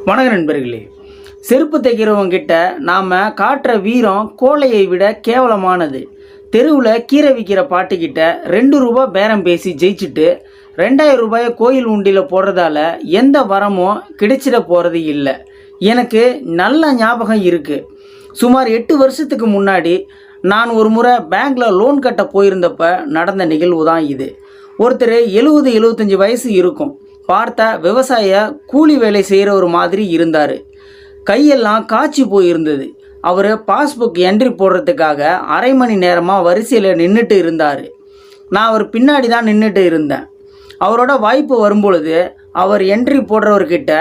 வணக்க நண்பர்களே, செருப்பு தைக்கிறவங்க கிட்ட நாம் காட்டுற வீரம் கோழையை விட கேவலமானது. தெருவில் கீரை விற்கிற பாட்டுக்கிட்ட 2 ரூபா பேரம் பேசி ஜெயிச்சுட்டு 2000 ரூபாயை கோயில் உண்டியில் போடுறதால எந்த வரமும் கிடைச்சிட போகிறது இல்லை. எனக்கு நல்ல ஞாபகம் இருக்குது. சுமார் 8 வருஷத்துக்கு முன்னாடி நான் ஒரு முறை பேங்க்கில் லோன் கட்ட போயிருந்தப்ப நடந்த நிகழ்வு தான் இது. ஒருத்தர் 70-75 வயசு இருக்கும். பார்த்தா விவசாய கூலி வேலை செய்கிற ஒரு மாதிரி இருந்தார். கையெல்லாம் காய்ச்சி போயிருந்தது. அவர் பாஸ்புக் என்ட்ரி போடுறதுக்காக அரை மணி நேரமாக வரிசையில் நின்றுட்டு இருந்தார். நான் அவர் பின்னாடி தான் நின்றுட்டு இருந்தேன். அவரோட வாய்ப்பு வரும்பொழுது அவர் என்ட்ரி போடுறவர்கிட்ட,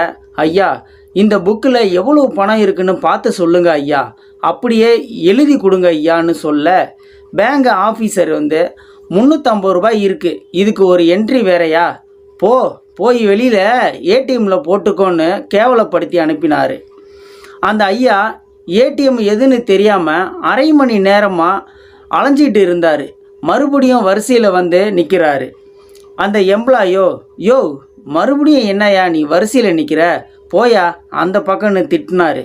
ஐயா இந்த புக்கில் எவ்வளோ பணம் இருக்குன்னு பார்த்து சொல்லுங்க ஐயா, அப்படியே எழுதி கொடுங்க ஐயான்னு சொல்ல, பேங்க் ஆஃபீஸர் 350 ரூபாய் இருக்குது, இதுக்கு ஒரு என்ட்ரி வேறையா, போய் வெளியில் ஏடிஎம்மில் போட்டுக்கோன்னு கேவலப்படுத்தி அனுப்பினார். அந்த ஐயா ஏடிஎம் எதுன்னு தெரியாமல் அரை மணி நேரமாக அலைஞ்சிட்டு இருந்தார். மறுபடியும் வரிசையில் நிற்கிறாரு. அந்த எம்ப்ளாயோ, யோ மறுபடியும் என்னையா நீ வரிசையில் நிற்கிற, போயா அந்த பக்கம்னு திட்டினார்.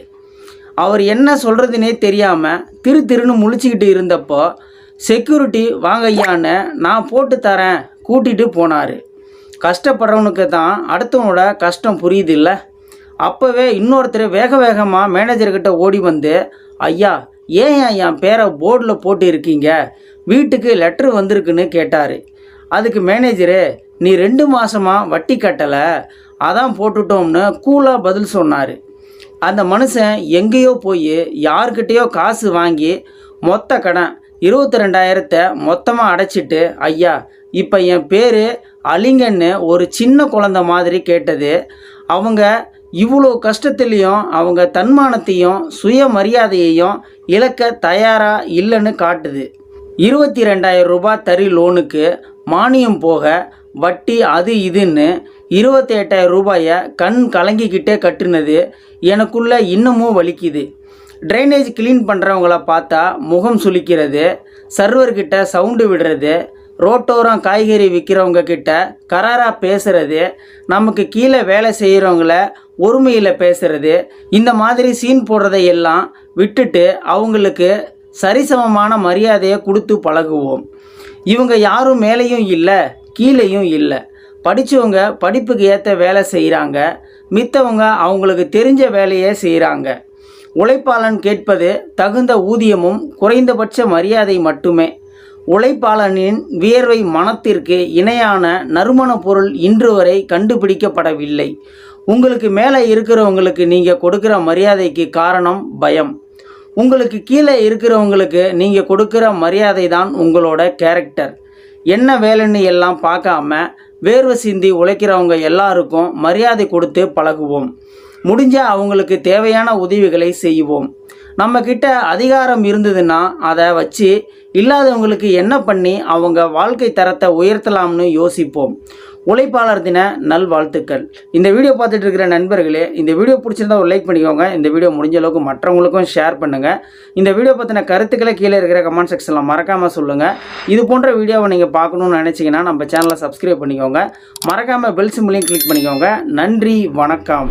அவர் என்ன சொல்கிறதுனே தெரியாமல் திருன்னு முழிச்சிக்கிட்டு இருந்தப்போ செக்யூரிட்டி வாங்க ஐயான்னு நான் போட்டு தரேன் கூட்டிகிட்டு போனார். கஷ்டப்படுறவனுக்கு தான் அடுத்தவனோட கஷ்டம் புரியுது இல்லை. அப்போவே இன்னொருத்தர் வேகமாக மேனேஜர்கிட்ட ஓடி வந்து, ஐயா ஏன் என் பேரை போர்டில் போட்டு இருக்கீங்க, வீட்டுக்கு லெட்ரு வந்திருக்குன்னு கேட்டார். அதுக்கு மேனேஜரு, நீ 2 மாதமாக வட்டி கட்டலை, அதான் போட்டுட்டோம்னு கூலாக பதில் சொன்னார். அந்த மனுஷன் எங்கேயோ போய் யார்கிட்டேயோ காசு வாங்கி மொத்த கடன் 22,000 மொத்தமாக அடைச்சிட்டு, ஐயா இப்போ என் பேர் அலிங்கன்னு ஒரு சின்ன குழந்தை மாதிரி கேட்டது. அவங்க இவ்வளோ கஷ்டத்துலேயும் அவங்க தன்மானத்தையும் சுயமரியாதையையும் இழக்க தயாராக இல்லைன்னு காட்டுது. 22,000 ரூபாய் தறி லோனுக்கு மானியம் போக வட்டி அது இதுன்னு 28,000 ரூபாயை கண் கலங்கிக்கிட்டே கட்டுனது எனக்குள்ளே இன்னமும் வலிக்குது. ட்ரைனேஜ் க்ளீன் பண்ணுறவங்கள பார்த்தா முகம் சுளிக்கிறது, சர்வர்கிட்ட சவுண்டு விடுறது, ரோட்டோரம் காய்கறி விற்கிறவங்க கிட்ட கராராக பேசுகிறது, நமக்கு கீழே வேலை செய்கிறவங்கள ஒருமையில் பேசுகிறது, இந்த மாதிரி சீன் போடுறதையெல்லாம் விட்டுட்டு அவங்களுக்கு சரிசமமான மரியாதையை கொடுத்து பழகுவோம். இவங்க யாரும் மேலேயும் இல்லை கீழேயும் இல்லை. படித்தவங்க படிப்புக்கு ஏற்ற வேலை செய்கிறாங்க, மித்தவங்க அவங்களுக்கு தெரிஞ்ச வேலையை செய்கிறாங்க. உழைப்பாளன் கேட்பது தகுந்த ஊதியமும் குறைந்தபட்ச மரியாதை மட்டுமே. உழைப்பாளனின் வியர்வை மனத்திற்கு இணையான நறுமண பொருள் இன்று வரை கண்டுபிடிக்கப்படவில்லை. உங்களுக்கு மேலே இருக்கிறவங்களுக்கு நீங்கள் கொடுக்குற மரியாதைக்கு காரணம் பயம். உங்களுக்கு கீழே இருக்கிறவங்களுக்கு நீங்கள் கொடுக்குற மரியாதை தான் உங்களோட கேரக்டர். என்ன வேலைன்னு எல்லாம் பார்க்காம வேர்வை சிந்தி உழைக்கிறவங்க எல்லாருக்கும் மரியாதை கொடுத்து பழகுவோம். முடிஞ்சால் அவங்களுக்கு தேவையான உதவிகளை செய்வோம். நம்மக்கிட்ட அதிகாரம் இருந்ததுன்னா அதை வச்சு இல்லாதவங்களுக்கு என்ன பண்ணி அவங்க வாழ்க்கை தரத்தை உயர்த்தலாம்னு யோசிப்போம். உழைப்பாளர் தின நல்வாழ்த்துக்கள். இந்த வீடியோ பார்த்துட்டு இருக்கிற நண்பர்களே, இந்த வீடியோ பிடிச்சிருந்தா ஒரு லைக் பண்ணிக்கோங்க. இந்த வீடியோ முடிஞ்ச அளவுக்கு மற்றவங்களுக்கும் ஷேர் பண்ணுங்கள். இந்த வீடியோ பற்றின கருத்துக்களை கீழே இருக்கிற கமெண்ட் செக்ஷனில் மறக்காமல் சொல்லுங்கள். இது போன்ற வீடியோவை நீங்கள் பார்க்கணுன்னு நினச்சிங்கன்னா நம்ம சேனலை சப்ஸ்கிரைப் பண்ணிக்கோங்க. மறக்காமல் பெல் சிம்பலையும் கிளிக் பண்ணிக்கோங்க. நன்றி, வணக்கம்.